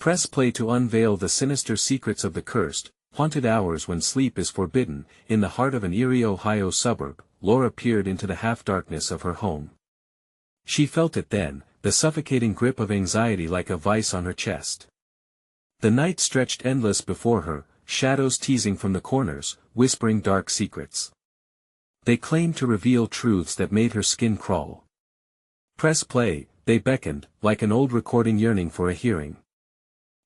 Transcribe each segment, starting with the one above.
Press play to unveil the sinister secrets of the cursed, haunted hours when sleep is forbidden. In the heart of an eerie Ohio suburb, Laura peered into the half-darkness of her home. She felt it then, the suffocating grip of anxiety like a vice on her chest. The night stretched endless before her, shadows teasing from the corners, whispering dark secrets. They claimed to reveal truths that made her skin crawl. Press play, they beckoned, like an old recording yearning for a hearing.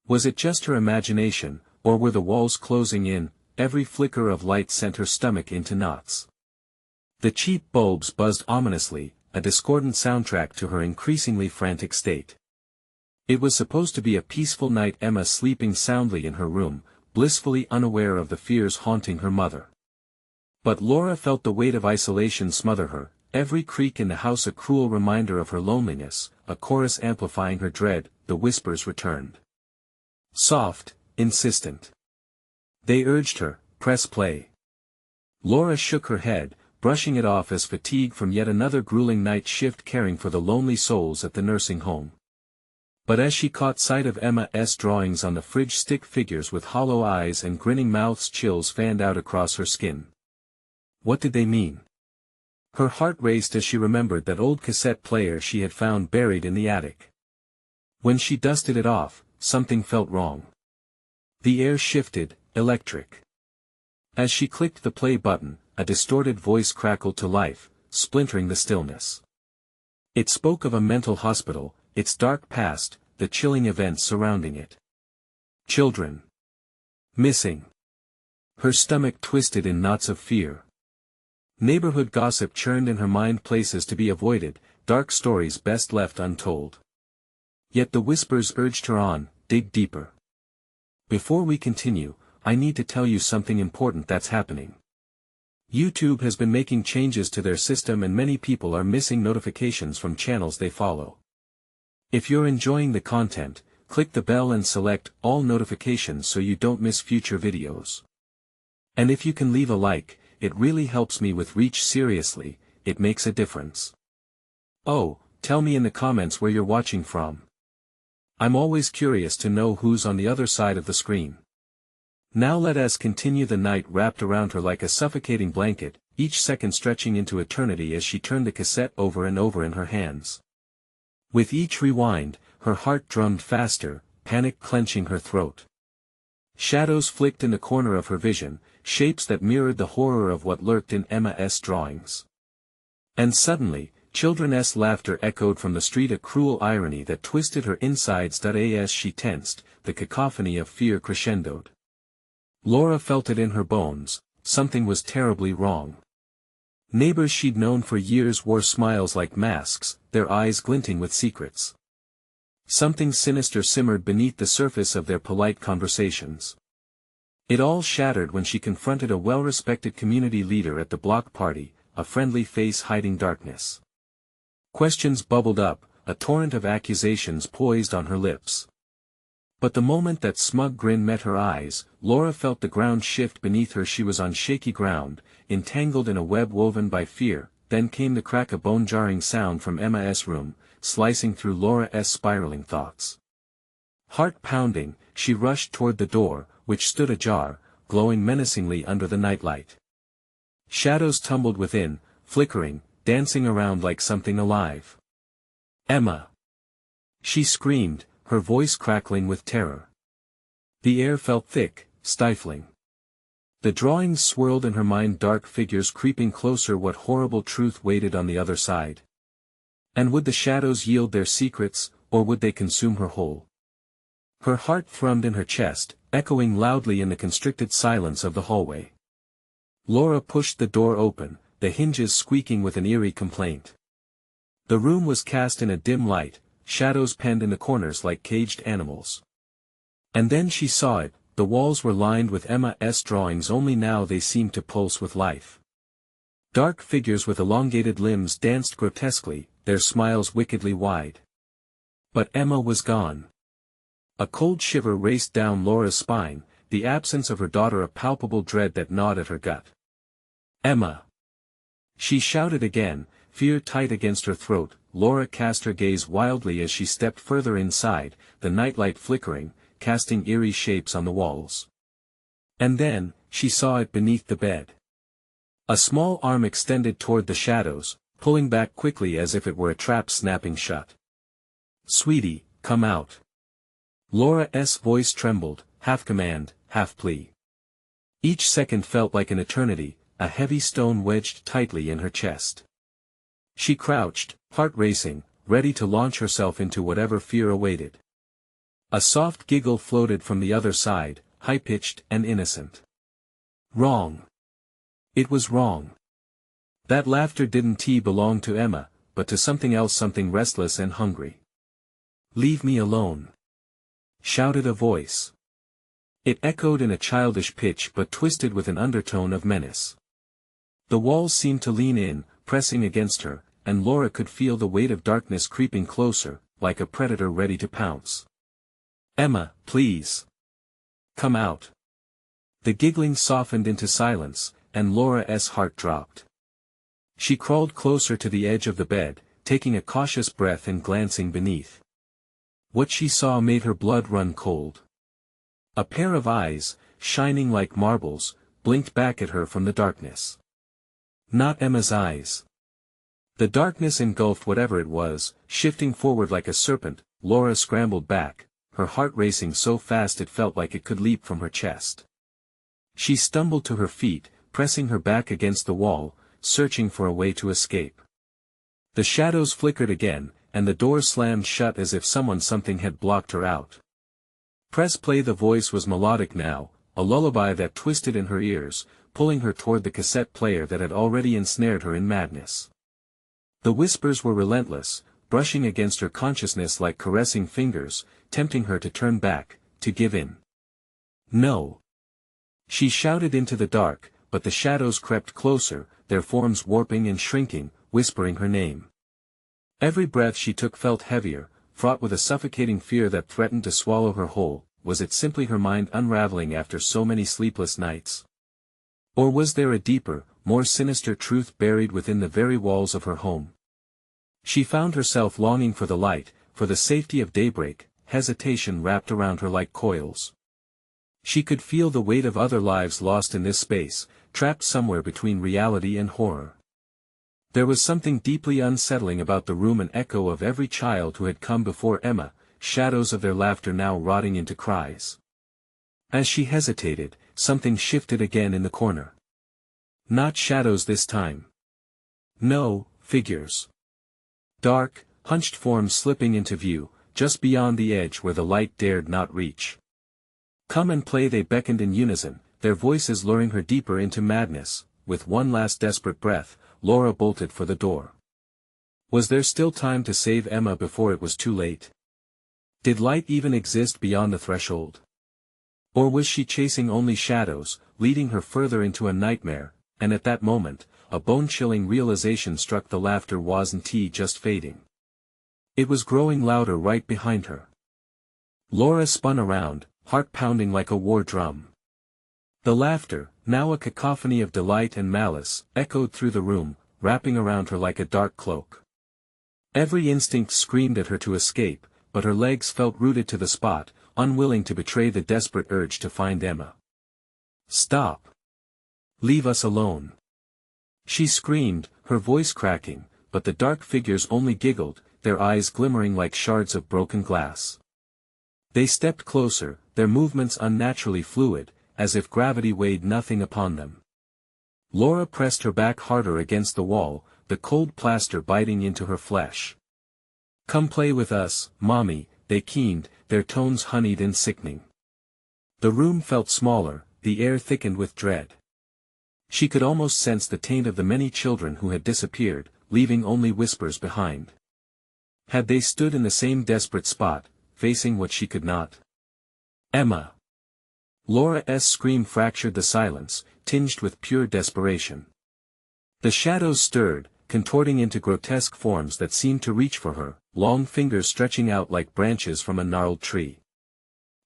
Was it just her imagination, or were the walls closing in? Every flicker of light sent her stomach into knots. The cheap bulbs buzzed ominously, a discordant soundtrack to her increasingly frantic state. It was supposed to be a peaceful night, Emma sleeping soundly in her room, blissfully unaware of the fears haunting her mother. But Laura felt the weight of isolation smother her, every creak in the house a cruel reminder of her loneliness, a chorus amplifying her dread. The whispers returned. Soft, insistent. They urged her, press play. Laura shook her head, brushing it off as fatigue from yet another grueling night shift caring for the lonely souls at the nursing home. But as she caught sight of Emma's drawings on the fridge, stick figures with hollow eyes and grinning mouths, chills fanned out across her skin. What did they mean? Her heart raced as she remembered that old cassette player she had found buried in the attic. When she dusted it off, something felt wrong. The air shifted, electric. As she clicked the play button, a distorted voice crackled to life, splintering the stillness. It spoke of a mental hospital, its dark past, the chilling events surrounding it. Children. Missing. Her stomach twisted in knots of fear. Neighborhood gossip churned in her mind, places to be avoided, dark stories best left untold. Yet the whispers urged her on, dig deeper. Before we continue, I need to tell you something important that's happening. YouTube has been making changes to their system and many people are missing notifications from channels they follow. If you're enjoying the content, click the bell and select all notifications so you don't miss future videos. And if you can leave a like, it really helps me with reach. Seriously, it makes a difference. Oh, tell me in the comments where you're watching from. I'm always curious to know who's on the other side of the screen. Now let us continue. The night wrapped around her like a suffocating blanket, each second stretching into eternity as she turned the cassette over and over in her hands. With each rewind, her heart drummed faster, panic clenching her throat. Shadows flicked in the corner of her vision, shapes that mirrored the horror of what lurked in Emma's drawings. And suddenly, children's laughter echoed from the street, a cruel irony that twisted her insides. As she tensed, the cacophony of fear crescendoed. Laura felt it in her bones, something was terribly wrong. Neighbors she'd known for years wore smiles like masks, their eyes glinting with secrets. Something sinister simmered beneath the surface of their polite conversations. It all shattered when she confronted a well-respected community leader at the block party, a friendly face hiding darkness. Questions bubbled up, a torrent of accusations poised on her lips. But the moment that smug grin met her eyes, Laura felt the ground shift beneath her. She was on shaky ground, entangled in a web woven by fear. Then came the crack, a bone-jarring sound from Emma's room, slicing through Laura's spiraling thoughts. Heart pounding, she rushed toward the door, which stood ajar, glowing menacingly under the nightlight. Shadows tumbled within, flickering, dancing around like something alive. Emma! She screamed, her voice crackling with terror. The air felt thick, stifling. The drawings swirled in her mind, dark figures creeping closer. What horrible truth waited on the other side? And would the shadows yield their secrets, or would they consume her whole? Her heart thrummed in her chest, echoing loudly in the constricted silence of the hallway. Laura pushed the door open, the hinges squeaking with an eerie complaint. The room was cast in a dim light, shadows penned in the corners like caged animals. And then she saw it, the walls were lined with Emma's drawings, only now they seemed to pulse with life. Dark figures with elongated limbs danced grotesquely, their smiles wickedly wide. But Emma was gone. A cold shiver raced down Laura's spine, the absence of her daughter a palpable dread that gnawed at her gut. Emma! She shouted again, fear tight against her throat. Laura cast her gaze wildly as she stepped further inside, the nightlight flickering, casting eerie shapes on the walls. And then, she saw it beneath the bed. A small arm extended toward the shadows, pulling back quickly as if it were a trap snapping shut. "Sweetie, come out." Laura's voice trembled, half command, half plea. Each second felt like an eternity, a heavy stone wedged tightly in her chest. She crouched, heart racing, ready to launch herself into whatever fear awaited. A soft giggle floated from the other side, high-pitched and innocent. Wrong. It was wrong. That laughter didn't belong to Emma, but to something else, something restless and hungry. "Leave me alone," shouted a voice. It echoed in a childish pitch but twisted with an undertone of menace. The walls seemed to lean in, pressing against her, and Laura could feel the weight of darkness creeping closer, like a predator ready to pounce. "Emma, please. Come out." The giggling softened into silence, and Laura's heart dropped. She crawled closer to the edge of the bed, taking a cautious breath and glancing beneath. What she saw made her blood run cold. A pair of eyes, shining like marbles, blinked back at her from the darkness. Not Emma's eyes. The darkness engulfed whatever it was, shifting forward like a serpent. Laura scrambled back, her heart racing so fast it felt like it could leap from her chest. She stumbled to her feet, pressing her back against the wall, searching for a way to escape. The shadows flickered again, and the door slammed shut as if something had blocked her out. "Press play." The voice was melodic now, a lullaby that twisted in her ears, pulling her toward the cassette player that had already ensnared her in madness. The whispers were relentless, brushing against her consciousness like caressing fingers, tempting her to turn back, to give in. "No!" She shouted into the dark, but the shadows crept closer, their forms warping and shrinking, whispering her name. Every breath she took felt heavier, fraught with a suffocating fear that threatened to swallow her whole. Was it simply her mind unraveling after so many sleepless nights? Or was there a deeper, more sinister truth buried within the very walls of her home? She found herself longing for the light, for the safety of daybreak. Hesitation wrapped around her like coils. She could feel the weight of other lives lost in this space, trapped somewhere between reality and horror. There was something deeply unsettling about the room, an echo of every child who had come before Emma, shadows of their laughter now rotting into cries. As she hesitated, something shifted again in the corner. Not shadows this time. No, figures. Dark, hunched forms slipping into view, just beyond the edge where the light dared not reach. "Come and play," they beckoned in unison, their voices luring her deeper into madness. With one last desperate breath, Laura bolted for the door. Was there still time to save Emma before it was too late? Did light even exist beyond the threshold? Or was she chasing only shadows, leading her further into a nightmare? And at that moment, a bone-chilling realization struck. The laughter wasn't just fading. It was growing louder right behind her. Laura spun around, heart pounding like a war drum. The laughter, now a cacophony of delight and malice, echoed through the room, wrapping around her like a dark cloak. Every instinct screamed at her to escape, but her legs felt rooted to the spot, unwilling to betray the desperate urge to find Emma. "Stop! Leave us alone!" she screamed, her voice cracking, but the dark figures only giggled, their eyes glimmering like shards of broken glass. They stepped closer, their movements unnaturally fluid, as if gravity weighed nothing upon them. Laura pressed her back harder against the wall, the cold plaster biting into her flesh. "Come play with us, Mommy," they keened, their tones honeyed and sickening. The room felt smaller, the air thickened with dread. She could almost sense the taint of the many children who had disappeared, leaving only whispers behind. Had they stood in the same desperate spot, facing what she could not? "Emma!" Laura's scream fractured the silence, tinged with pure desperation. The shadows stirred, contorting into grotesque forms that seemed to reach for her, long fingers stretching out like branches from a gnarled tree.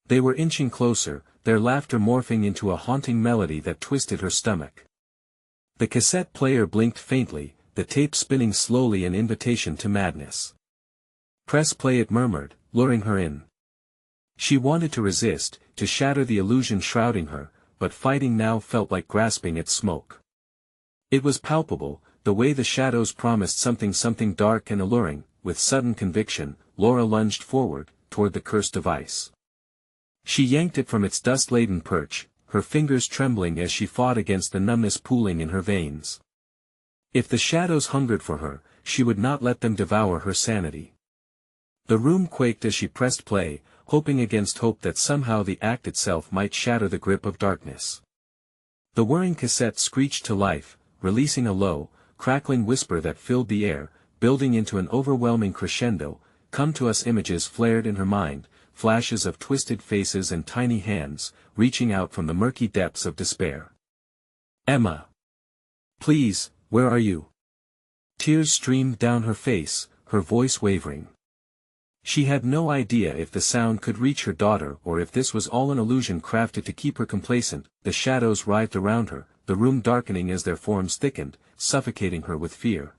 They were inching closer, their laughter morphing into a haunting melody that twisted her stomach. The cassette player blinked faintly, the tape spinning slowly, an invitation to madness. "Press play," it murmured, luring her in. She wanted to resist, to shatter the illusion shrouding her, but fighting now felt like grasping at smoke. It was palpable, the way the shadows promised something dark and alluring. With sudden conviction, Laura lunged forward, toward the cursed device. She yanked it from its dust-laden perch, her fingers trembling as she fought against the numbness pooling in her veins. If the shadows hungered for her, she would not let them devour her sanity. The room quaked as she pressed play, hoping against hope that somehow the act itself might shatter the grip of darkness. The whirring cassette screeched to life, releasing a low, crackling whisper that filled the air, building into an overwhelming crescendo. Come to us images flared in her mind, flashes of twisted faces and tiny hands, reaching out from the murky depths of despair. Emma! Please, where are you? Tears streamed down her face, her voice wavering. She had no idea if the sound could reach her daughter or if this was all an illusion crafted to keep her complacent. The shadows writhed around her, the room darkening as their forms thickened, suffocating her with fear.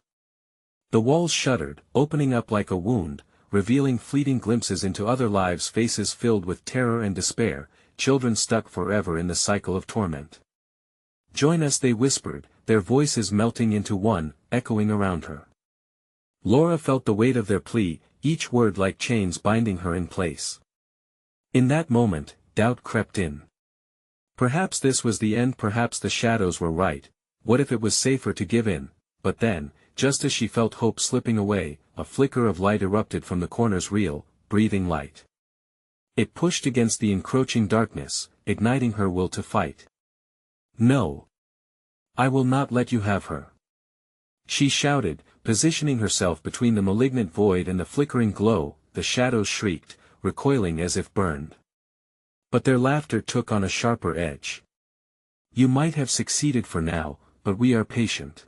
The walls shuddered, opening up like a wound, revealing fleeting glimpses into other lives, faces filled with terror and despair, children stuck forever in the cycle of torment. Join us, they whispered, their voices melting into one, echoing around her. Laura felt the weight of their plea, each word like chains binding her in place. In that moment, doubt crept in. Perhaps this was the end, perhaps the shadows were right. What if it was safer to give in? But then, just as she felt hope slipping away, a flicker of light erupted from the corner's real, breathing light. It pushed against the encroaching darkness, igniting her will to fight. No! I will not let you have her! She shouted, positioning herself between the malignant void and the flickering glow. The shadows shrieked, recoiling as if burned. But their laughter took on a sharper edge. You might have succeeded for now, but we are patient.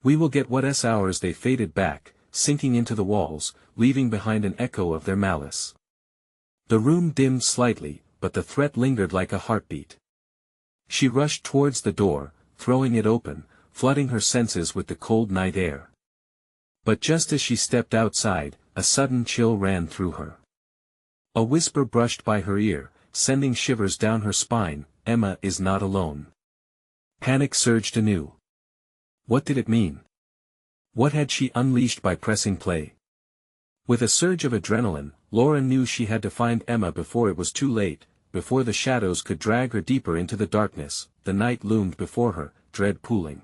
We will get what's ours. They faded back, sinking into the walls, leaving behind an echo of their malice. The room dimmed slightly, but the threat lingered like a heartbeat. She rushed towards the door, throwing it open, flooding her senses with the cold night air. But just as she stepped outside, a sudden chill ran through her. A whisper brushed by her ear, sending shivers down her spine. Emma is not alone. Panic surged anew. What did it mean? What had she unleashed by pressing play? With a surge of adrenaline, Laura knew she had to find Emma before it was too late, before the shadows could drag her deeper into the darkness. The night loomed before her, dread pooling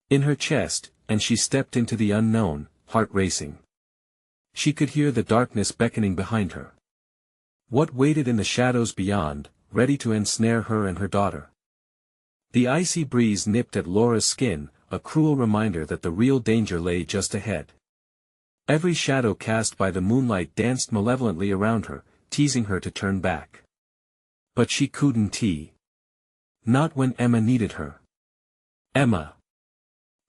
in her chest, and she stepped into the unknown, heart racing. She could hear the darkness beckoning behind her. What waited in the shadows beyond, ready to ensnare her and her daughter? The icy breeze nipped at Laura's skin, a cruel reminder that the real danger lay just ahead. Every shadow cast by the moonlight danced malevolently around her, teasing her to turn back. But she couldn't. Not when Emma needed her. Emma.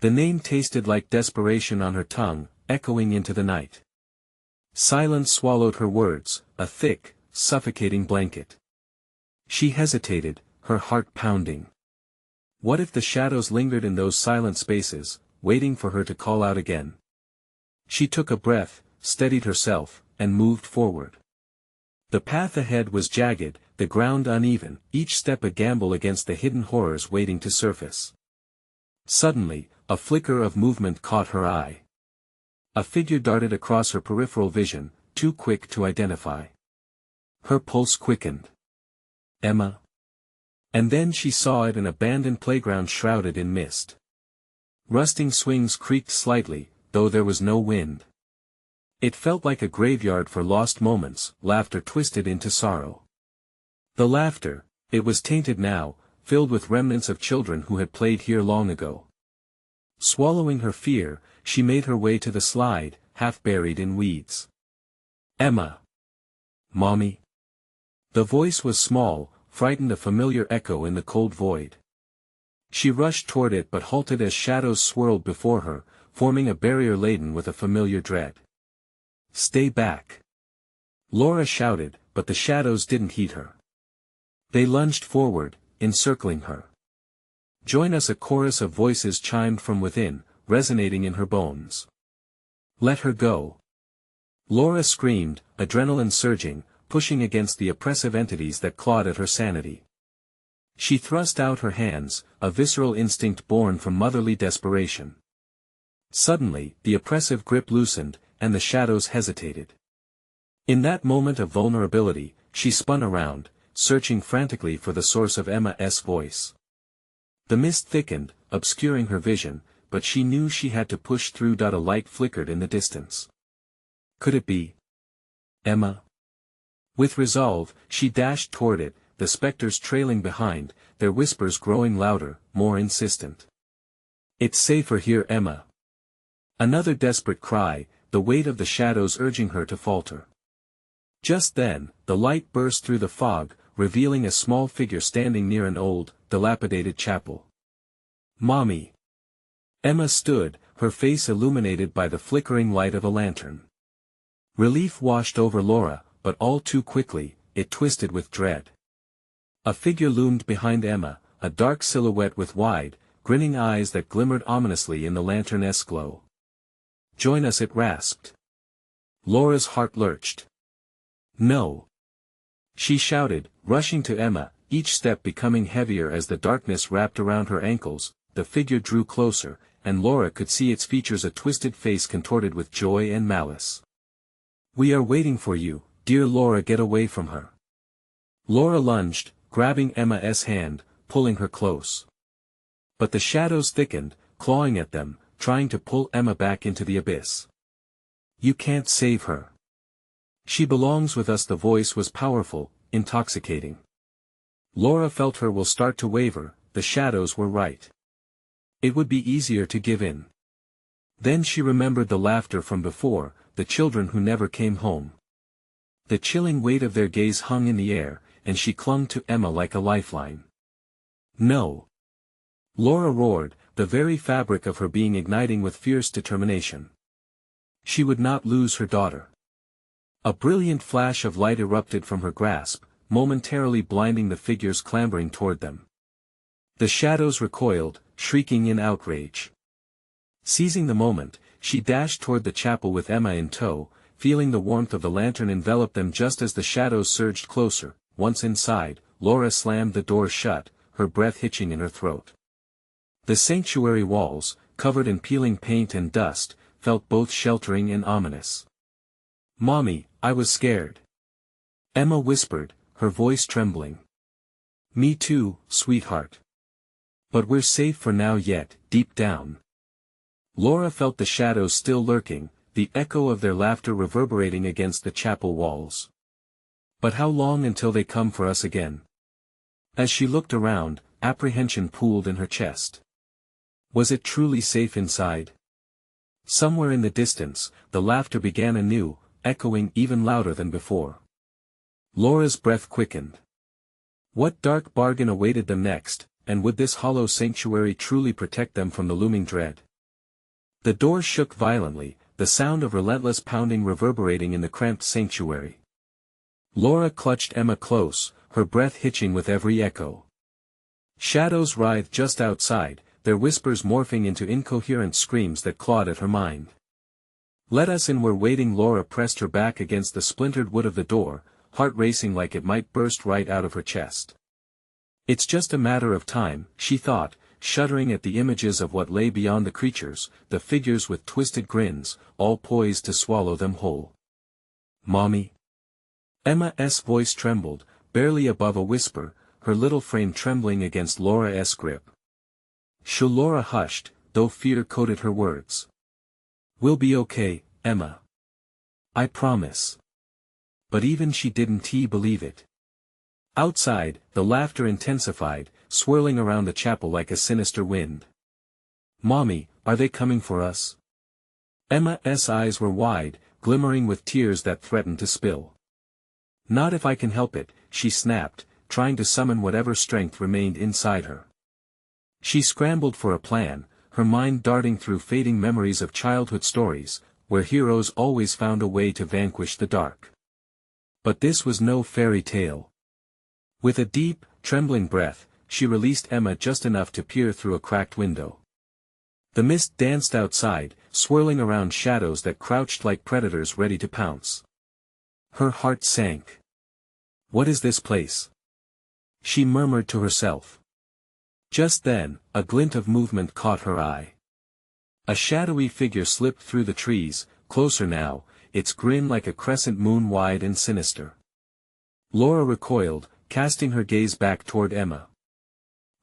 The name tasted like desperation on her tongue, echoing into the night. Silence swallowed her words, a thick, suffocating blanket. She hesitated, her heart pounding. What if the shadows lingered in those silent spaces, waiting for her to call out again? She took a breath, steadied herself, and moved forward. The path ahead was jagged, the ground uneven, each step a gamble against the hidden horrors waiting to surface. Suddenly, a flicker of movement caught her eye. A figure darted across her peripheral vision, too quick to identify. Her pulse quickened. Emma. And then she saw it, an abandoned playground shrouded in mist. Rusting swings creaked slightly, though there was no wind. It felt like a graveyard for lost moments, laughter twisted into sorrow. The laughter, it was tainted now, filled with remnants of children who had played here long ago. Swallowing her fear, she made her way to the slide, half buried in weeds. Emma. Mommy. The voice was small, frightened, a familiar echo in the cold void. She rushed toward it but halted as shadows swirled before her, forming a barrier laden with a familiar dread. Stay back. Laura shouted, but the shadows didn't heed her. They lunged forward, encircling her. Join us, a chorus of voices chimed from within, resonating in her bones. Let her go. Laura screamed, adrenaline surging, pushing against the oppressive entities that clawed at her sanity. She thrust out her hands, a visceral instinct born from motherly desperation. Suddenly, the oppressive grip loosened, and the shadows hesitated. In that moment of vulnerability, she spun around, searching frantically for the source of Emma's voice. The mist thickened, obscuring her vision, but she knew she had to push through. A light flickered in the distance. Could it be Emma? With resolve, she dashed toward it, the specters trailing behind, their whispers growing louder, more insistent. "It's safer here, Emma." Another desperate cry, the weight of the shadows urging her to falter. Just then, the light burst through the fog, revealing a small figure standing near an old, dilapidated chapel. "Mommy!" Emma stood, her face illuminated by the flickering light of a lantern. Relief washed over Laura, but all too quickly, it twisted with dread. A figure loomed behind Emma, a dark silhouette with wide, grinning eyes that glimmered ominously in the lantern's glow. "Join us," it rasped. Laura's heart lurched. "No!" she shouted, rushing to Emma, each step becoming heavier as the darkness wrapped around her ankles. The figure drew closer, and Laura could see its features, a twisted face contorted with joy and malice. "We are waiting for you, dear Laura, get away from her." Laura lunged, grabbing Emma's hand, pulling her close. But the shadows thickened, clawing at them, trying to pull Emma back into the abyss. "You can't save her. She belongs with us." The voice was powerful, intoxicating. Laura felt her will start to waver. The shadows were right. It would be easier to give in. Then she remembered the laughter from before, the children who never came home. The chilling weight of their gaze hung in the air, and she clung to Emma like a lifeline. "No!" Laura roared, the very fabric of her being igniting with fierce determination. She would not lose her daughter. A brilliant flash of light erupted from her grasp, momentarily blinding the figures clambering toward them. The shadows recoiled, shrieking in outrage. Seizing the moment, she dashed toward the chapel with Emma in tow, feeling the warmth of the lantern envelop them just as the shadows surged closer. Once inside, Laura slammed the door shut, her breath hitching in her throat. The sanctuary walls, covered in peeling paint and dust, felt both sheltering and ominous. "Mommy, I was scared," Emma whispered, her voice trembling. "Me too, sweetheart. But we're safe for now." Yet, deep down, Laura felt the shadows still lurking, the echo of their laughter reverberating against the chapel walls. "But how long until they come for us again?" As she looked around, apprehension pooled in her chest. Was it truly safe inside? Somewhere in the distance, the laughter began anew, echoing even louder than before. Laura's breath quickened. What dark bargain awaited them next, and would this hollow sanctuary truly protect them from the looming dread? The door shook violently, the sound of relentless pounding reverberating in the cramped sanctuary. Laura clutched Emma close, her breath hitching with every echo. Shadows writhed just outside, their whispers morphing into incoherent screams that clawed at her mind. "Let us in, we're waiting." Laura pressed her back against the splintered wood of the door, heart racing like it might burst right out of her chest. It's just a matter of time, she thought, shuddering at the images of what lay beyond the creatures, the figures with twisted grins, all poised to swallow them whole. "Mommy?" Emma's voice trembled, barely above a whisper, her little frame trembling against Laura's grip. Laura hushed, though fear coated her words. "We'll be okay, Emma. I promise." But even she didn't believe it. Outside, the laughter intensified, swirling around the chapel like a sinister wind. "Mommy, are they coming for us?" Emma's eyes were wide, glimmering with tears that threatened to spill. "Not if I can help it," she snapped, trying to summon whatever strength remained inside her. She scrambled for a plan, her mind darting through fading memories of childhood stories, where heroes always found a way to vanquish the dark. But this was no fairy tale. With a deep, trembling breath, she released Emma just enough to peer through a cracked window. The mist danced outside, swirling around shadows that crouched like predators ready to pounce. Her heart sank. What is this place? She murmured to herself. Just then, a glint of movement caught her eye. A shadowy figure slipped through the trees, closer now, its grin like a crescent moon wide and sinister. Laura recoiled, casting her gaze back toward Emma.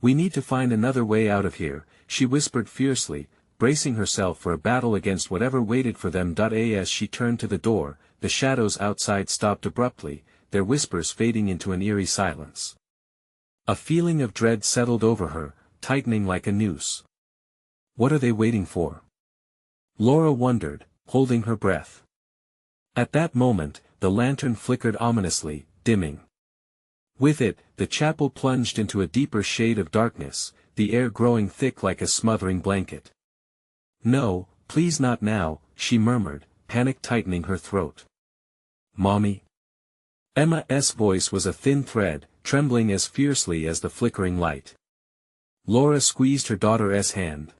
We need to find another way out of here, she whispered fiercely, bracing herself for a battle against whatever waited for them. As she turned to the door, the shadows outside stopped abruptly, their whispers fading into an eerie silence. A feeling of dread settled over her, tightening like a noose. What are they waiting for? Laura wondered, holding her breath. At that moment, the lantern flickered ominously, dimming. With it, the chapel plunged into a deeper shade of darkness, the air growing thick like a smothering blanket. No, please not now, she murmured, panic tightening her throat. Mommy? Emma's voice was a thin thread, trembling as fiercely as the flickering light. Laura squeezed her daughter's hand.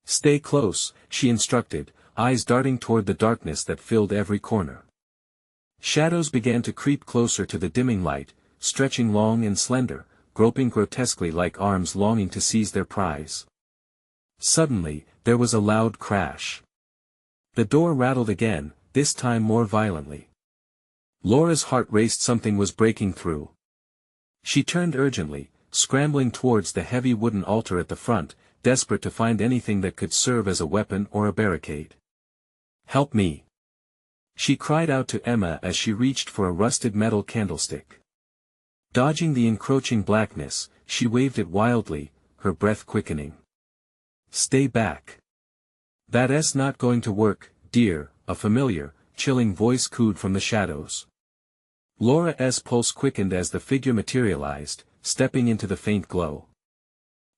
Stay close, she instructed, eyes darting toward the darkness that filled every corner. Shadows began to creep closer to the dimming light, stretching long and slender, groping grotesquely like arms longing to seize their prize. Suddenly, there was a loud crash. The door rattled again, this time more violently. Laura's heart raced. Something was breaking through. She turned urgently, scrambling towards the heavy wooden altar at the front, desperate to find anything that could serve as a weapon or a barricade. Help me! She cried out to Emma as she reached for a rusted metal candlestick. Dodging the encroaching blackness, she waved it wildly, her breath quickening. Stay back. That's not going to work, dear, a familiar, chilling voice cooed from the shadows. Laura's pulse quickened as the figure materialized, stepping into the faint glow.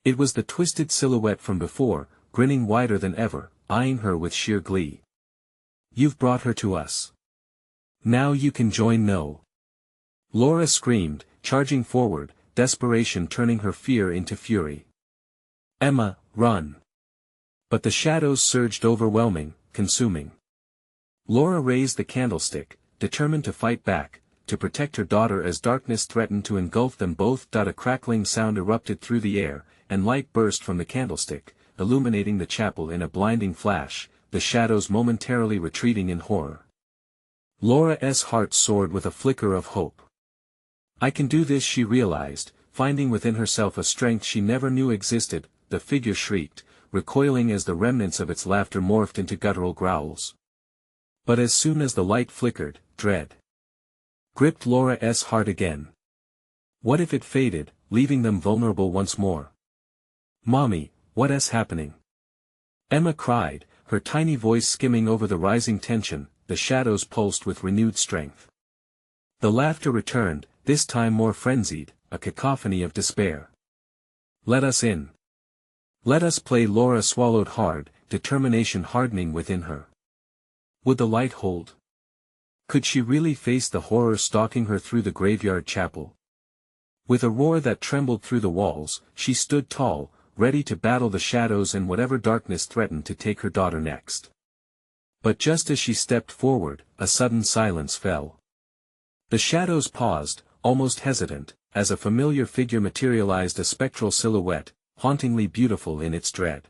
It was the twisted silhouette from before, grinning wider than ever, eyeing her with sheer glee. You've brought her to us. Now you can join. No. Laura screamed, charging forward, desperation turning her fear into fury. Emma, run! But the shadows surged, overwhelming, consuming. Laura raised the candlestick, determined to fight back, to protect her daughter as darkness threatened to engulf them both. A crackling sound erupted through the air, and light burst from the candlestick, illuminating the chapel in a blinding flash, the shadows momentarily retreating in horror. Laura's heart soared with a flicker of hope. I can do this, she realized, finding within herself a strength she never knew existed. The figure shrieked, recoiling as the remnants of its laughter morphed into guttural growls. But as soon as the light flickered, dread gripped Laura's heart again. What if it faded, leaving them vulnerable once more? Mommy, what's happening? Emma cried, her tiny voice skimming over the rising tension. The shadows pulsed with renewed strength. The laughter returned, this time more frenzied, a cacophony of despair. Let us in. Let us play. Laura swallowed hard, determination hardening within her. Would the light hold? Could she really face the horror stalking her through the graveyard chapel? With a roar that trembled through the walls, she stood tall, ready to battle the shadows and whatever darkness threatened to take her daughter next. But just as she stepped forward, a sudden silence fell. The shadows paused, almost hesitant, as a familiar figure materialized, a spectral silhouette, hauntingly beautiful in its dread.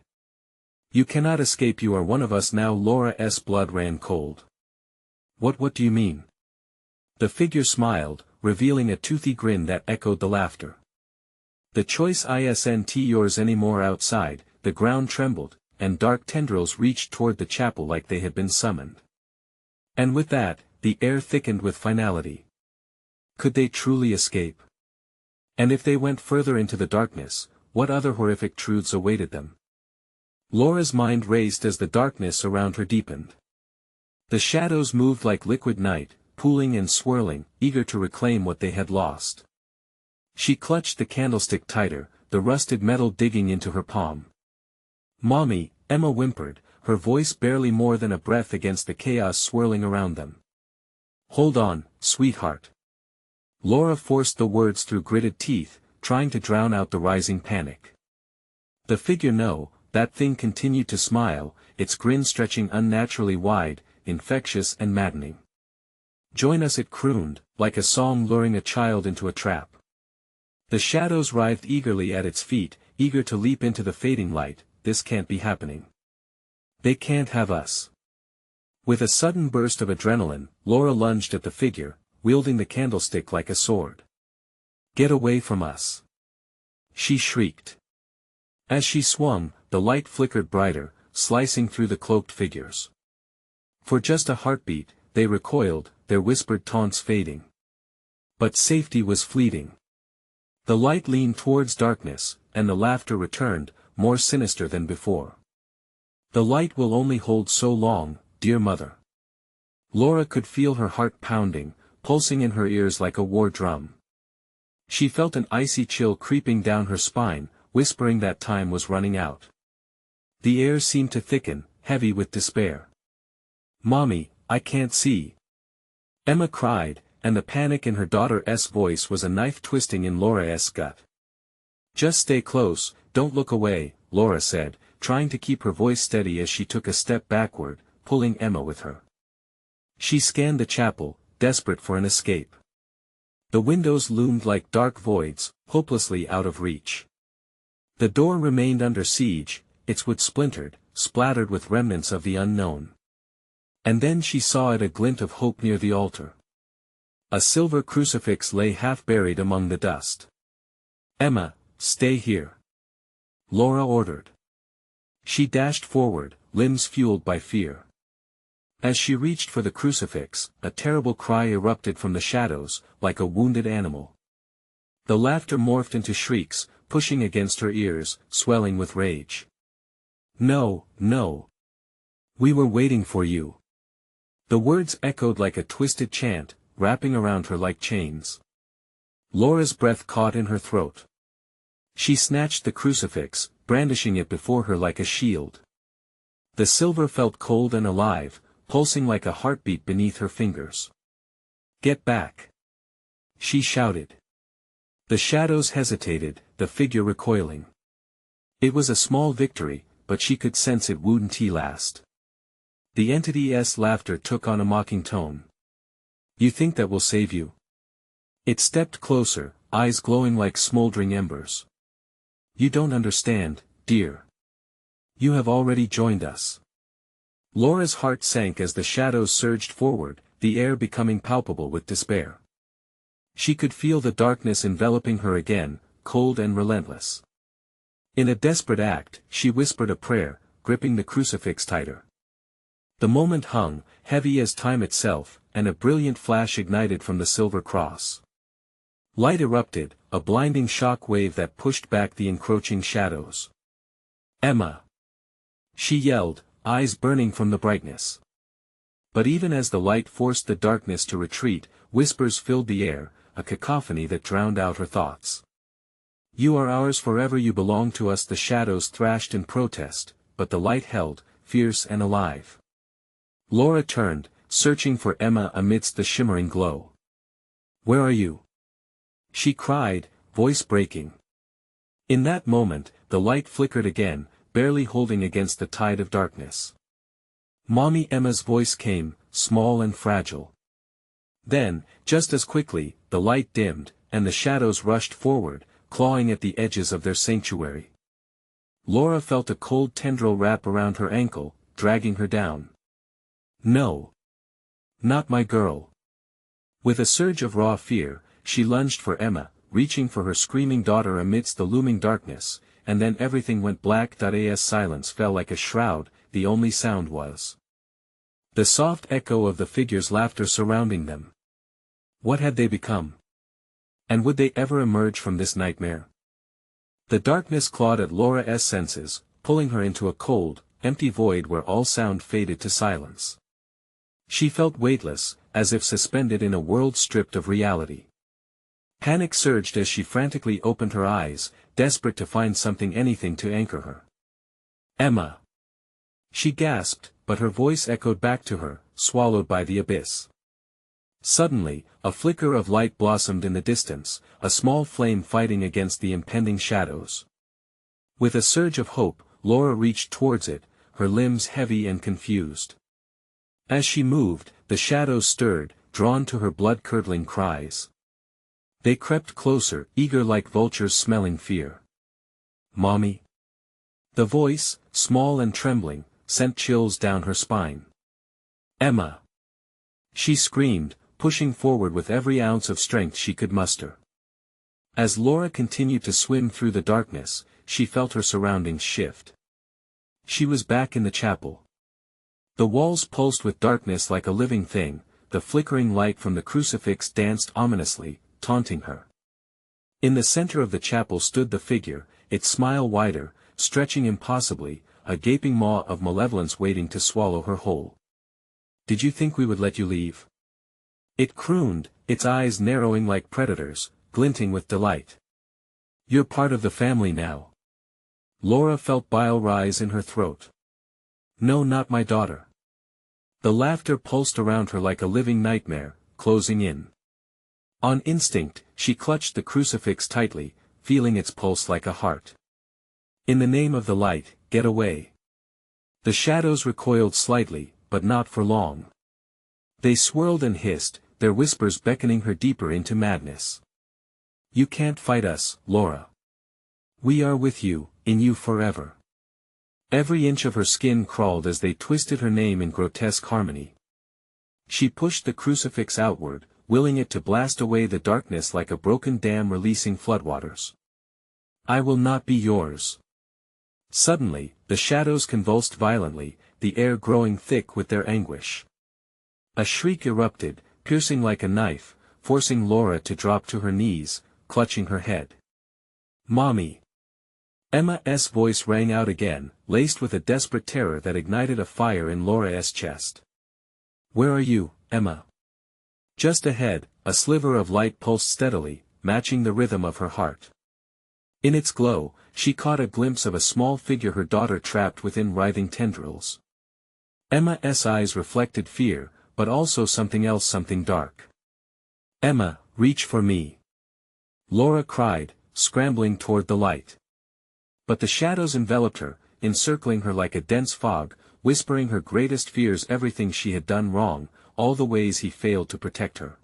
You cannot escape, you are one of us now. Laura's blood ran cold. What do you mean? The figure smiled, revealing a toothy grin that echoed the laughter. The choice isn't yours anymore. Outside, the ground trembled, and dark tendrils reached toward the chapel like they had been summoned. And with that, the air thickened with finality. Could they truly escape? And if they went further into the darkness, what other horrific truths awaited them? Laura's mind raced as the darkness around her deepened. The shadows moved like liquid night, pooling and swirling, eager to reclaim what they had lost. She clutched the candlestick tighter, the rusted metal digging into her palm. Mommy, Emma whimpered, her voice barely more than a breath against the chaos swirling around them. Hold on, sweetheart. Laura forced the words through gritted teeth, trying to drown out the rising panic. The figure, no, that thing continued to smile, its grin stretching unnaturally wide, infectious and maddening. Join us, it crooned, like a song luring a child into a trap. The shadows writhed eagerly at its feet, eager to leap into the fading light. This can't be happening. They can't have us. With a sudden burst of adrenaline, Laura lunged at the figure, wielding the candlestick like a sword. "Get away from us!" she shrieked. As she swung, the light flickered brighter, slicing through the cloaked figures. For just a heartbeat, they recoiled, their whispered taunts fading. But safety was fleeting. The light leaned towards darkness, and the laughter returned, more sinister than before. "The light will only hold so long, dear mother." Laura could feel her heart pounding, pulsing in her ears like a war drum. She felt an icy chill creeping down her spine, whispering that time was running out. The air seemed to thicken, heavy with despair. "Mommy, I can't see!" Emma cried, and the panic in her daughter's voice was a knife twisting in Laura's gut. "Just stay close, don't look away," Laura said, trying to keep her voice steady as she took a step backward, pulling Emma with her. She scanned the chapel, desperate for an escape. The windows loomed like dark voids, hopelessly out of reach. The door remained under siege, its wood splintered, splattered with remnants of the unknown. And then she saw a glint of hope near the altar. A silver crucifix lay half buried among the dust. "Emma, stay here," Laura ordered. She dashed forward, limbs fueled by fear. As she reached for the crucifix, a terrible cry erupted from the shadows, like a wounded animal. The laughter morphed into shrieks, pushing against her ears, swelling with rage. "No, no. We were waiting for you." The words echoed like a twisted chant, wrapping around her like chains. Laura's breath caught in her throat. She snatched the crucifix, brandishing it before her like a shield. The silver felt cold and alive, pulsing like a heartbeat beneath her fingers. "Get back!" she shouted. The shadows hesitated, the figure recoiling. It was a small victory, but she could sense it wouldn't last. The entity's laughter took on a mocking tone. "You think that will save you?" It stepped closer, eyes glowing like smoldering embers. "You don't understand, dear. You have already joined us." Laura's heart sank as the shadows surged forward, the air becoming palpable with despair. She could feel the darkness enveloping her again, cold and relentless. In a desperate act, she whispered a prayer, gripping the crucifix tighter. The moment hung, heavy as time itself, and a brilliant flash ignited from the silver cross. Light erupted, a blinding shock wave that pushed back the encroaching shadows. "Emma!" she yelled, eyes burning from the brightness. But even as the light forced the darkness to retreat, whispers filled the air, a cacophony that drowned out her thoughts. "You are ours forever, you belong to us," the shadows thrashed in protest, but the light held, fierce and alive. Laura turned, searching for Emma amidst the shimmering glow. "Where are you?" she cried, voice breaking. In that moment, the light flickered again, barely holding against the tide of darkness. "Mommy," Emma's voice came, small and fragile. Then, just as quickly, the light dimmed, and the shadows rushed forward, clawing at the edges of their sanctuary. Laura felt a cold tendril wrap around her ankle, dragging her down. "No. Not my girl." With a surge of raw fear, she lunged for Emma, reaching for her screaming daughter amidst the looming darkness, and then everything went black. As silence fell like a shroud, the only sound was the soft echo of the figure's laughter surrounding them. What had they become? And would they ever emerge from this nightmare? The darkness clawed at Laura's senses, pulling her into a cold, empty void where all sound faded to silence. She felt weightless, as if suspended in a world stripped of reality. Panic surged as she frantically opened her eyes, desperate to find something, anything to anchor her. "Emma!" she gasped, but her voice echoed back to her, swallowed by the abyss. Suddenly, a flicker of light blossomed in the distance, a small flame fighting against the impending shadows. With a surge of hope, Laura reached towards it, her limbs heavy and confused. As she moved, the shadows stirred, drawn to her blood-curdling cries. They crept closer, eager like vultures smelling fear. "Mommy?" The voice, small and trembling, sent chills down her spine. "Emma!" she screamed, pushing forward with every ounce of strength she could muster. As Laura continued to swim through the darkness, she felt her surroundings shift. She was back in the chapel. The walls pulsed with darkness like a living thing, the flickering light from the crucifix danced ominously, taunting her. In the center of the chapel stood the figure, its smile wider, stretching impossibly, a gaping maw of malevolence waiting to swallow her whole. "Did you think we would let you leave?" it crooned, its eyes narrowing like predators, glinting with delight. "You're part of the family now." Laura felt bile rise in her throat. "No, not my daughter." The laughter pulsed around her like a living nightmare, closing in. On instinct, she clutched the crucifix tightly, feeling its pulse like a heart. "In the name of the light, get away." The shadows recoiled slightly, but not for long. They swirled and hissed, their whispers beckoning her deeper into madness. "You can't fight us, Laura. We are with you, in you forever." Every inch of her skin crawled as they twisted her name in grotesque harmony. She pushed the crucifix outward, willing it to blast away the darkness like a broken dam releasing floodwaters. "I will not be yours." Suddenly, the shadows convulsed violently, the air growing thick with their anguish. A shriek erupted, piercing like a knife, forcing Laura to drop to her knees, clutching her head. "Mommy!" Emma's voice rang out again, laced with a desperate terror that ignited a fire in Laura's chest. "Where are you, Emma?" Just ahead, a sliver of light pulsed steadily, matching the rhythm of her heart. In its glow, she caught a glimpse of a small figure, her daughter trapped within writhing tendrils. Emma's eyes reflected fear, but also something else, something dark. "Emma, reach for me!" Laura cried, scrambling toward the light. But the shadows enveloped her, encircling her like a dense fog, whispering her greatest fears, everything she had done wrong, all the ways he failed to protect her.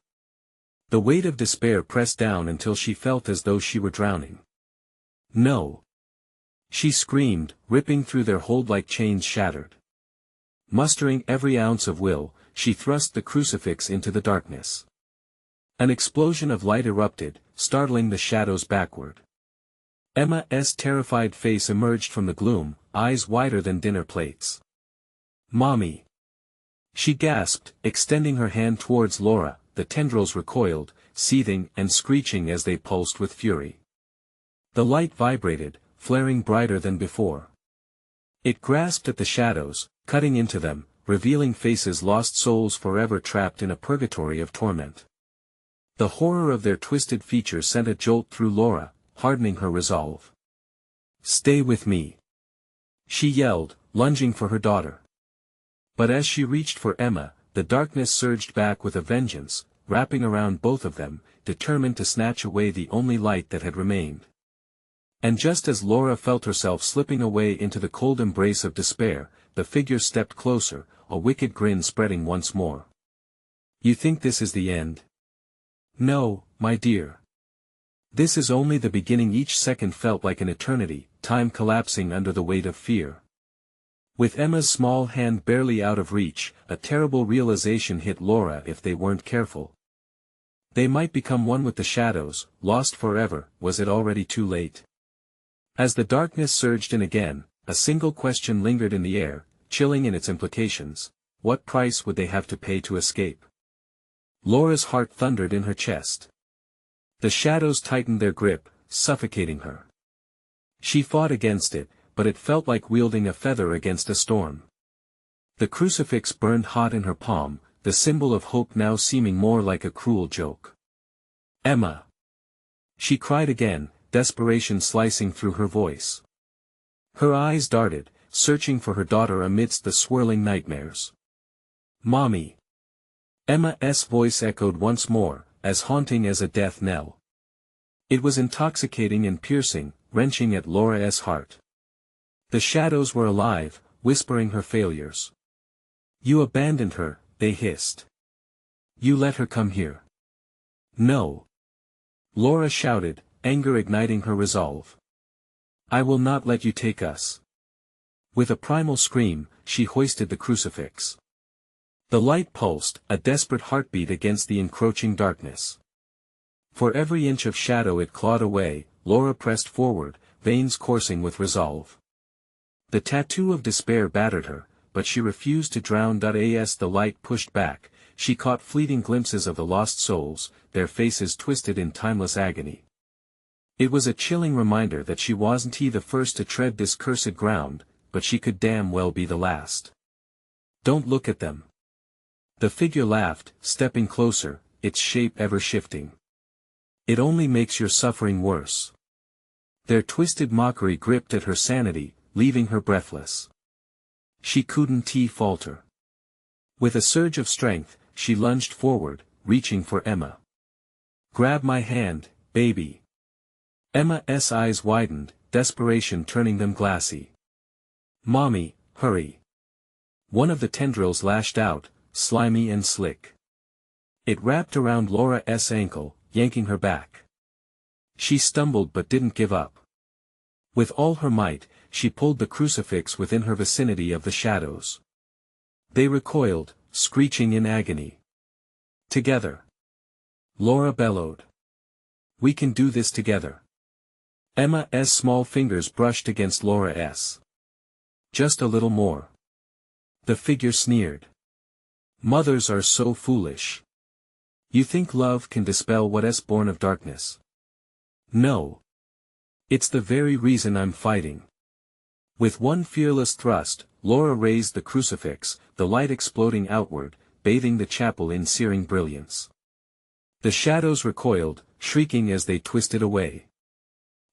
The weight of despair pressed down until she felt as though she were drowning. "No!" she screamed, ripping through their hold like chains shattered. Mustering every ounce of will, she thrust the crucifix into the darkness. An explosion of light erupted, startling the shadows backward. Emma's terrified face emerged from the gloom, eyes wider than dinner plates. "Mommy!" she gasped, extending her hand towards Laura. The tendrils recoiled, seething and screeching as they pulsed with fury. The light vibrated, flaring brighter than before. It grasped at the shadows, cutting into them, revealing faces, lost souls forever trapped in a purgatory of torment. The horror of their twisted features sent a jolt through Laura, hardening her resolve. "Stay with me!" she yelled, lunging for her daughter. But as she reached for Emma, the darkness surged back with a vengeance, wrapping around both of them, determined to snatch away the only light that had remained. And just as Laura felt herself slipping away into the cold embrace of despair, the figure stepped closer, a wicked grin spreading once more. "You think this is the end?" "No, my dear. This is only the beginning." Each second felt like an eternity, time collapsing under the weight of fear. With Emma's small hand barely out of reach, a terrible realization hit Laura. If they weren't careful, they might become one with the shadows, lost forever. Was it already too late? As the darkness surged in again, a single question lingered in the air, chilling in its implications. What price would they have to pay to escape? Laura's heart thundered in her chest. The shadows tightened their grip, suffocating her. She fought against it, but it felt like wielding a feather against a storm. The crucifix burned hot in her palm, the symbol of hope now seeming more like a cruel joke. "Emma!" she cried again, desperation slicing through her voice. Her eyes darted, searching for her daughter amidst the swirling nightmares. "Mommy!" Emma's voice echoed once more, as haunting as a death knell. It was intoxicating and piercing, wrenching at Laura's heart. The shadows were alive, whispering her failures. "You abandoned her," they hissed. You let her come here. No. Laura shouted, anger igniting her resolve. I will not let you take us. With a primal scream, she hoisted the crucifix. The light pulsed, a desperate heartbeat against the encroaching darkness. For every inch of shadow it clawed away, Laura pressed forward, veins coursing with resolve. The tattoo of despair battered her, but she refused to drown. As the light pushed back, she caught fleeting glimpses of the lost souls, their faces twisted in timeless agony. It was a chilling reminder that she wasn't the first to tread this cursed ground, but she could damn well be the last. Don't look at them. The figure laughed, stepping closer, its shape ever shifting. It only makes your suffering worse. Their twisted mockery gripped at her sanity, leaving her breathless. She couldn't falter. With a surge of strength, she lunged forward, reaching for Emma. Grab my hand, baby. Emma's eyes widened, desperation turning them glassy. Mommy, hurry. One of the tendrils lashed out, slimy and slick. It wrapped around Laura's ankle, yanking her back. She stumbled but didn't give up. With all her might, she pulled the crucifix within her vicinity of the shadows. They recoiled, screeching in agony. Together. Laura bellowed. We can do this together. Emma's small fingers brushed against Laura's. Just a little more. The figure sneered. Mothers are so foolish. You think love can dispel what's born of darkness? No. It's the very reason I'm fighting. With one fearless thrust, Laura raised the crucifix, the light exploding outward, bathing the chapel in searing brilliance. The shadows recoiled, shrieking as they twisted away.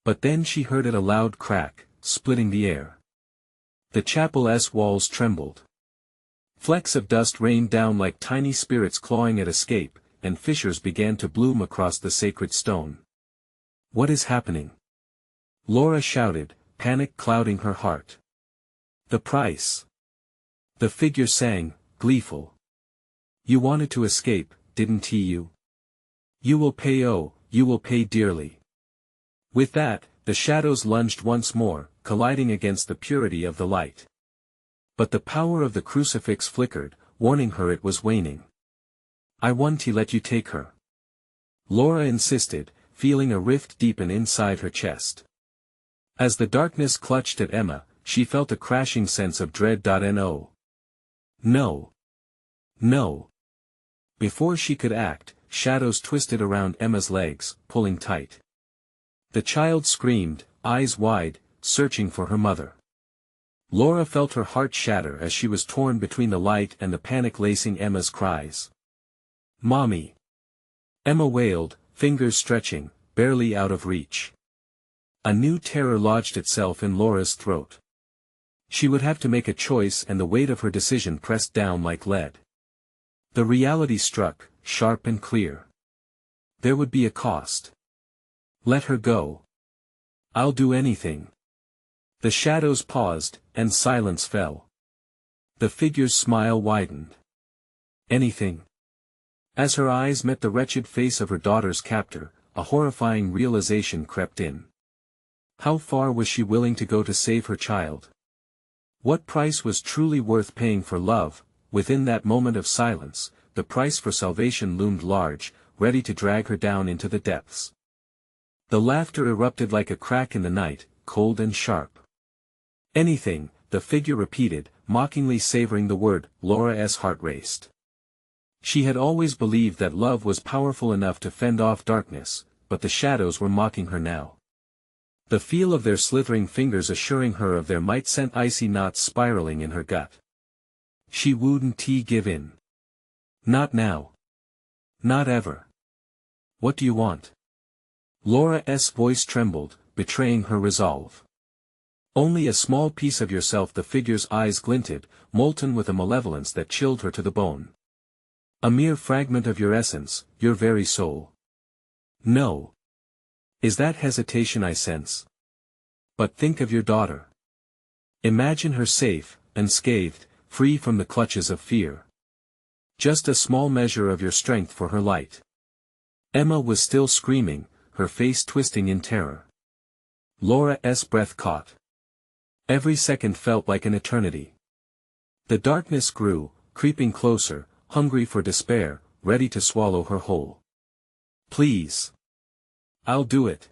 But then she heard a loud crack, splitting the air. The chapel's walls trembled. Flecks of dust rained down like tiny spirits clawing at escape, and fissures began to bloom across the sacred stone. What is happening? Laura shouted, panic clouding her heart. The price. The figure sang, gleeful. You wanted to escape, didn't you? You will pay, oh, you will pay dearly. With that, the shadows lunged once more, colliding against the purity of the light. But the power of the crucifix flickered, warning her it was waning. I want to let you take her. Laura insisted, feeling a rift deepen inside her chest. As the darkness clutched at Emma, she felt a crashing sense of dread. No. No. No. Before she could act, shadows twisted around Emma's legs, pulling tight. The child screamed, eyes wide, searching for her mother. Laura felt her heart shatter as she was torn between the light and the panic lacing Emma's cries. Mommy! Emma wailed, fingers stretching, barely out of reach. A new terror lodged itself in Laura's throat. She would have to make a choice, and the weight of her decision pressed down like lead. The reality struck, sharp and clear. There would be a cost. Let her go. I'll do anything. The shadows paused, and silence fell. The figure's smile widened. Anything. As her eyes met the wretched face of her daughter's captor, a horrifying realization crept in. How far was she willing to go to save her child? What price was truly worth paying for love? Within that moment of silence, the price for salvation loomed large, ready to drag her down into the depths. The laughter erupted like a crack in the night, cold and sharp. Anything, the figure repeated, mockingly savoring the word. Laura's heart raced. She had always believed that love was powerful enough to fend off darkness, but the shadows were mocking her now. The feel of their slithering fingers assuring her of their might sent icy knots spiraling in her gut. She wouldn't give in. Not now. Not ever. What do you want? Laura's voice trembled, betraying her resolve. Only a small piece of yourself. The figure's eyes glinted, molten with a malevolence that chilled her to the bone. A mere fragment of your essence, your very soul. No. Is that hesitation I sense? But think of your daughter. Imagine her safe, unscathed, free from the clutches of fear. Just a small measure of your strength for her light. Emma was still screaming, her face twisting in terror. Laura's breath caught. Every second felt like an eternity. The darkness grew, creeping closer, hungry for despair, ready to swallow her whole. Please. I'll do it.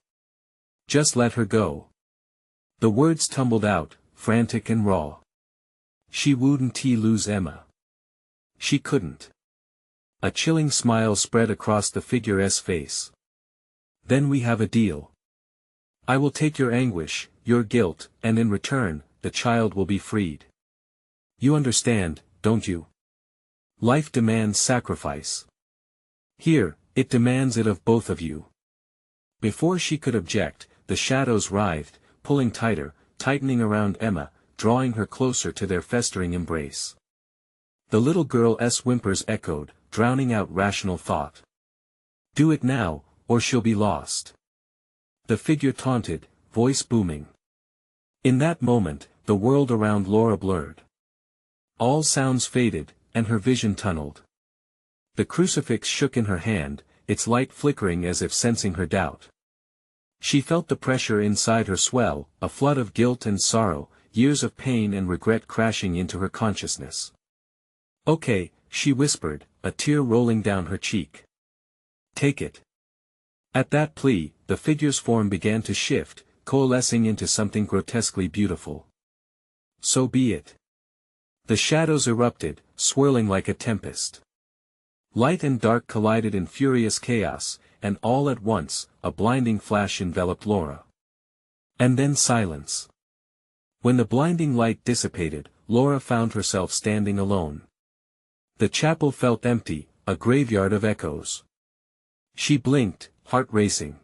Just let her go. The words tumbled out, frantic and raw. She wouldn't lose Emma. She couldn't. A chilling smile spread across the figure's face. Then we have a deal. I will take your anguish, your guilt, and in return, the child will be freed. You understand, don't you? Life demands sacrifice. Here, it demands it of both of you. Before she could object, the shadows writhed, pulling tighter, tightening around Emma, drawing her closer to their festering embrace. The little girl's whimpers echoed, drowning out rational thought. Do it now, or she'll be lost. The figure taunted, voice booming. In that moment, the world around Laura blurred. All sounds faded, and her vision tunneled. The crucifix shook in her hand, its light flickering as if sensing her doubt. She felt the pressure inside her swell, a flood of guilt and sorrow, years of pain and regret crashing into her consciousness. Okay, she whispered, a tear rolling down her cheek. Take it. At that plea, the figure's form began to shift, coalescing into something grotesquely beautiful. So be it. The shadows erupted, swirling like a tempest. Light and dark collided in furious chaos, and all at once, a blinding flash enveloped Laura. And then silence. When the blinding light dissipated, Laura found herself standing alone. The chapel felt empty, a graveyard of echoes. She blinked, heart racing.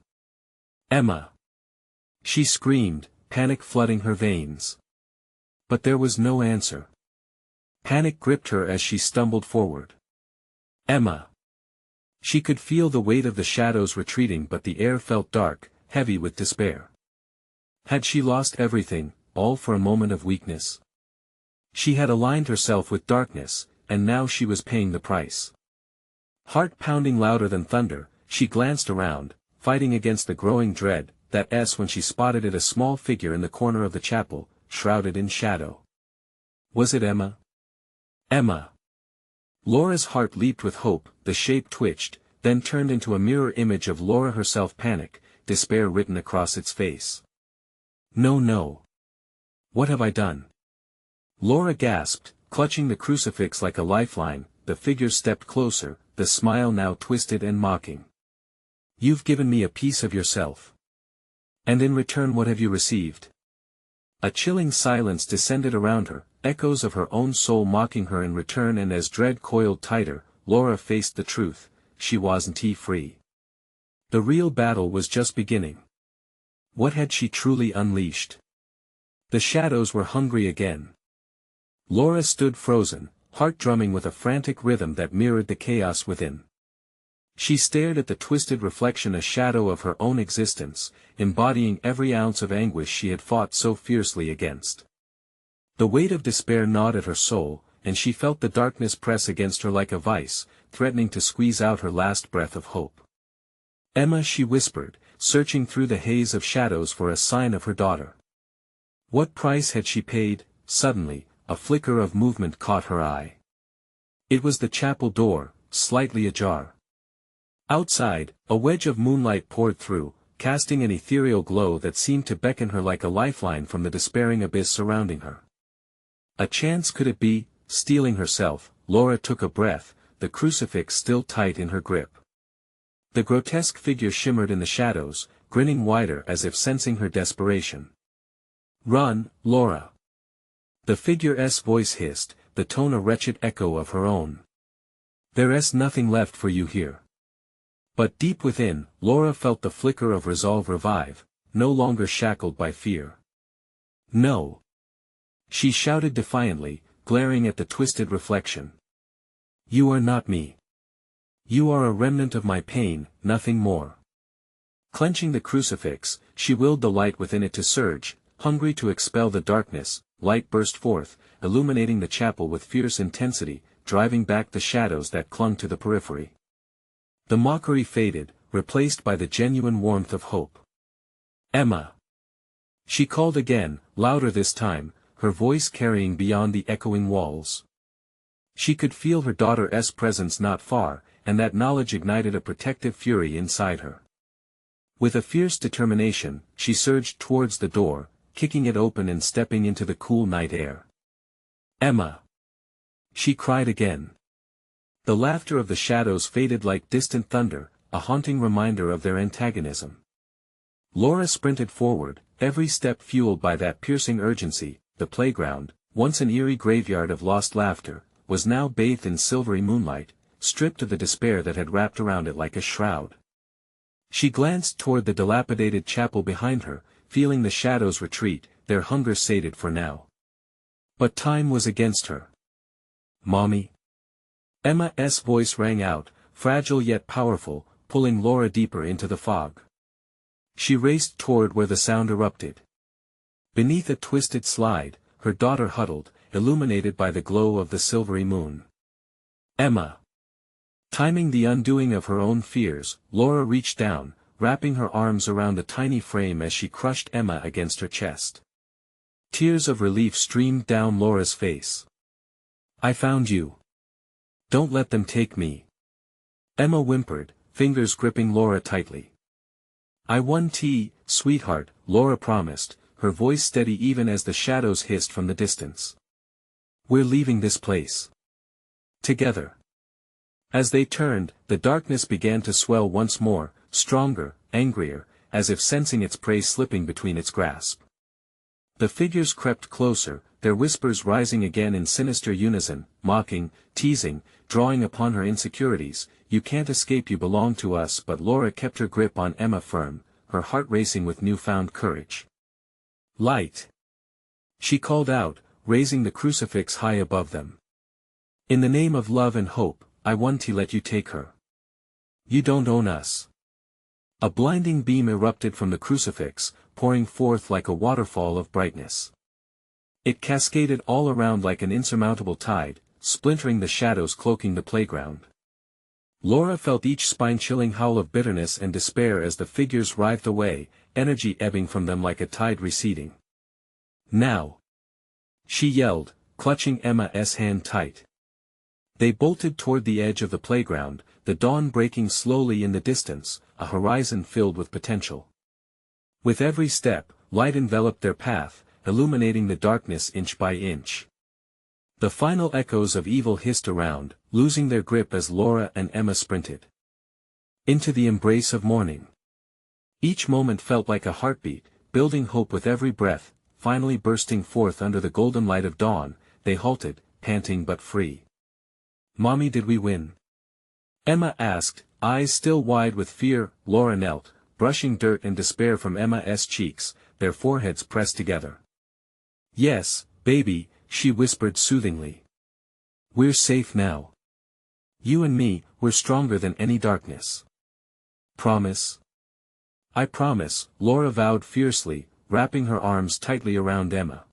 Emma! She screamed, panic flooding her veins. But there was no answer. Panic gripped her as she stumbled forward. Emma! She could feel the weight of the shadows retreating, but the air felt dark, heavy with despair. Had she lost everything, all for a moment of weakness? She had aligned herself with darkness, and now she was paying the price. Heart pounding louder than thunder, she glanced around, fighting against the growing dread, when she spotted a small figure in the corner of the chapel, shrouded in shadow. Was it Emma? Emma! Laura's heart leaped with hope, the shape twitched, then turned into a mirror image of Laura herself, panic, despair written across its face. No, no. What have I done? Laura gasped, clutching the crucifix like a lifeline. The figure stepped closer, the smile now twisted and mocking. You've given me a piece of yourself. And in return what have you received? A chilling silence descended around her, echoes of her own soul mocking her in return, and as dread coiled tighter, Laura faced the truth, she wasn't free. The real battle was just beginning. What had she truly unleashed? The shadows were hungry again. Laura stood frozen, heart drumming with a frantic rhythm that mirrored the chaos within. She stared at the twisted reflection, a shadow of her own existence, embodying every ounce of anguish she had fought so fiercely against. The weight of despair gnawed at her soul, and she felt the darkness press against her like a vice, threatening to squeeze out her last breath of hope. Emma, she whispered, searching through the haze of shadows for a sign of her daughter. What price had she paid? Suddenly, a flicker of movement caught her eye. It was the chapel door, slightly ajar. Outside, a wedge of moonlight poured through, casting an ethereal glow that seemed to beckon her like a lifeline from the despairing abyss surrounding her. A chance could it be? Steeling herself, Laura took a breath, the crucifix still tight in her grip. The grotesque figure shimmered in the shadows, grinning wider as if sensing her desperation. Run, Laura! The figure's voice hissed, the tone a wretched echo of her own. There's nothing left for you here. But deep within, Laura felt the flicker of resolve revive, no longer shackled by fear. No! She shouted defiantly, glaring at the twisted reflection. You are not me. You are a remnant of my pain, nothing more. Clenching the crucifix, she willed the light within it to surge, hungry to expel the darkness. Light burst forth, illuminating the chapel with fierce intensity, driving back the shadows that clung to the periphery. The mockery faded, replaced by the genuine warmth of hope. "Emma!" She called again, louder this time, her voice carrying beyond the echoing walls. She could feel her daughter's presence not far, and that knowledge ignited a protective fury inside her. With a fierce determination, she surged towards the door, kicking it open and stepping into the cool night air. "Emma!" she cried again. The laughter of the shadows faded like distant thunder, a haunting reminder of their antagonism. Laura sprinted forward, every step fueled by that piercing urgency. The playground, once an eerie graveyard of lost laughter, was now bathed in silvery moonlight, stripped of the despair that had wrapped around it like a shroud. She glanced toward the dilapidated chapel behind her, feeling the shadows retreat, their hunger sated for now. But time was against her. "Mommy?" Emma's voice rang out, fragile yet powerful, pulling Laura deeper into the fog. She raced toward where the sound erupted. Beneath a twisted slide, her daughter huddled, illuminated by the glow of the silvery moon. "Emma!" Timing the undoing of her own fears, Laura reached down, wrapping her arms around the tiny frame as she crushed Emma against her chest. Tears of relief streamed down Laura's face. "I found you. Don't let them take me." Emma whimpered, fingers gripping Laura tightly. "I won, sweetheart," Laura promised, her voice steady even as the shadows hissed from the distance. "We're leaving this place. Together." As they turned, the darkness began to swell once more, stronger, angrier, as if sensing its prey slipping between its grasp. The figures crept closer, their whispers rising again in sinister unison, mocking, teasing, drawing upon her insecurities. "You can't escape, you belong to us." But Laura kept her grip on Emma firm, her heart racing with newfound courage. "Light!" she called out, raising the crucifix high above them. "In the name of love and hope, I want to let you take her. You don't own us." A blinding beam erupted from the crucifix, pouring forth like a waterfall of brightness. It cascaded all around like an insurmountable tide, splintering the shadows cloaking the playground. Laura felt each spine-chilling howl of bitterness and despair as the figures writhed away, energy ebbing from them like a tide receding. "Now!" she yelled, clutching Emma's hand tight. They bolted toward the edge of the playground, the dawn breaking slowly in the distance, a horizon filled with potential. With every step, light enveloped their path, illuminating the darkness inch by inch. The final echoes of evil hissed around, losing their grip as Laura and Emma sprinted into the embrace of morning. Each moment felt like a heartbeat, building hope with every breath. Finally bursting forth under the golden light of dawn, they halted, panting but free. "Mommy, did we win?" Emma asked, eyes still wide with fear. Laura knelt, brushing dirt and despair from Emma's cheeks, their foreheads pressed together. "Yes, baby," she whispered soothingly. "We're safe now. You and me, we're stronger than any darkness. Promise?" "I promise," Laura vowed fiercely, wrapping her arms tightly around Emma.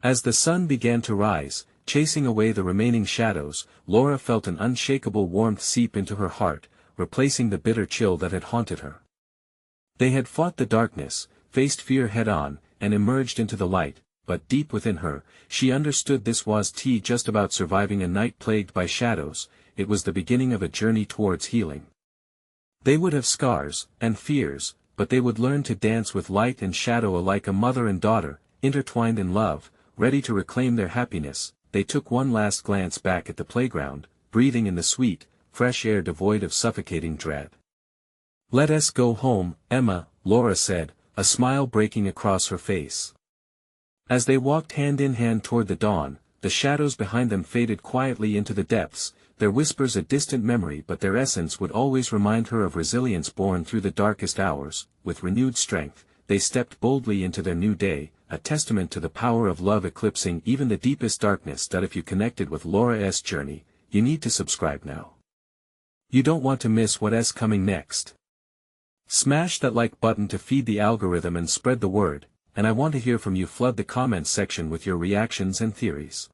As the sun began to rise, chasing away the remaining shadows, Laura felt an unshakable warmth seep into her heart, replacing the bitter chill that had haunted her. They had fought the darkness, faced fear head-on, and emerged into the light, but deep within her, she understood this was just about surviving a night plagued by shadows. It was the beginning of a journey towards healing. They would have scars, and fears, but they would learn to dance with light and shadow alike, a mother and daughter, intertwined in love, ready to reclaim their happiness. They took one last glance back at the playground, breathing in the sweet, fresh air devoid of suffocating dread. "Let us go home, Emma," Laura said, a smile breaking across her face. As they walked hand in hand toward the dawn, the shadows behind them faded quietly into the depths, their whispers a distant memory, but their essence would always remind her of resilience born through the darkest hours. With renewed strength, they stepped boldly into their new day, a testament to the power of love eclipsing even the deepest darkness. If you connected with Laura's journey, you need to subscribe now. You don't want to miss what's coming next. Smash that like button to feed the algorithm and spread the word, and I want to hear from you. Flood the comments section with your reactions and theories.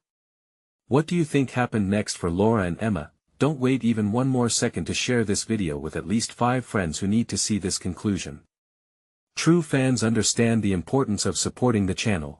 What do you think happened next for Laura and Emma? Don't wait even one more second to share this video with at least 5 friends who need to see this conclusion. True fans understand the importance of supporting the channel.